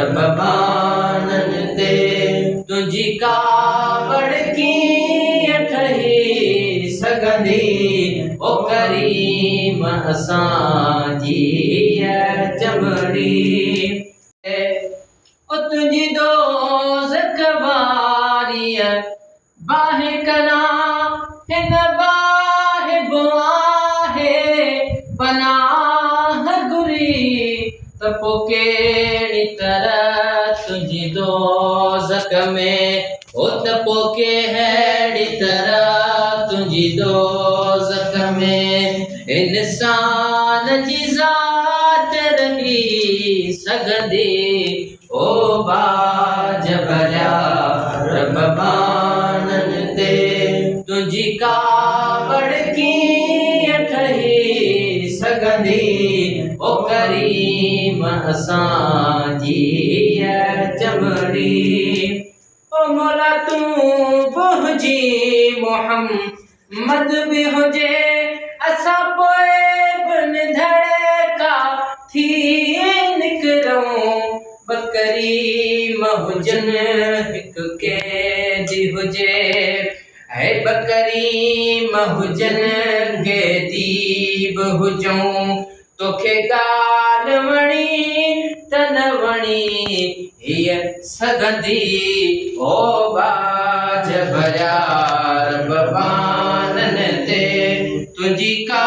रब बानन ते तुझी कावड़ कीअं ठही सघंदी ओ करीम असांजी चमड़ी ओ तुझी दोज़ख वारीअ बाहि करा हिन बाहि बुआहे पनाह घुरी त पोइ कहिड़ी तरह तुझी दोज़ख में ओ त पोइ कहिड़ी तरह तुझी दोज़ख में इंसान जी ज़ात रही सघंदी ओ बाज भरिया रब बानन ते तुझी कावड़ कीअं ठही सघंदी ओ करीम असांजी चमड़ी ओ मौला तूं बुझी मोहम्मद बि हुजे असां पोइ बि धड़का थी निकिरूं बकरीम हुजनि हिकु कैदी हुजे है बकरीम हुजनि कैदी बि हुजूं तोखे ॻाल्हि वणी त न वणी हीअ सघंदी ओ बाज भरिया रब बानन ते तुंहिंजी का